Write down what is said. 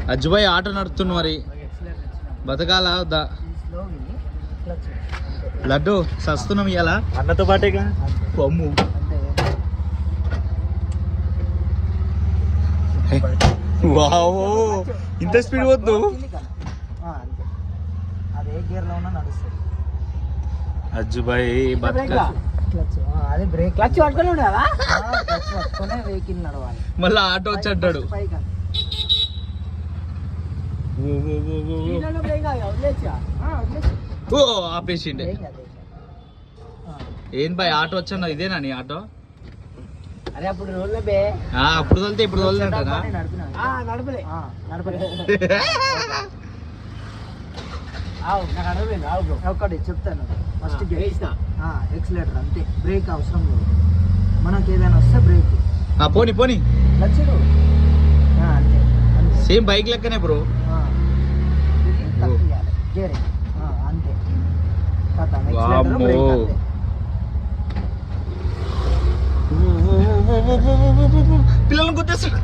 Ajjubhai auto నడుపుతున్నా మరి బతకాలా వద్దా లడ్డు సస్తున్నాం ఇవాళ అన్నతో పాటే కొమ్ము వావ్ ఇంత స్పీడ్ వద్దు అజ్జుబాయ్ అదే బ్రేక్ క్లచ్ పట్టుకొని ఉండదా క్లచ్ పట్టుకొని వెహికల్ నడవాలి మళ్ళీ ఆటో వచ్చి అంటాడు ఓ ఆపేసిండే ఏం బాయ్ ఆటో వచ్చాను ఇదేనా నీ ఆటో అరే అప్పుడు రోల్ బే అప్పుడు తోలితే ఇప్పుడు తోలినంటనా నడపలే ఒకటి చెప్తాను ఫస్ట్ ఎక్సిలేటర్ అంతే బ్రేక్ అవసరం లేదు మనకి ఏదైనా వస్తే బ్రేక్ పోనీ పోనీ నచ్చడు అంతే సేమ్ బైక్ లెక్కనే బ్రో అంతే పిల్లలను గుర్తేస్తాడు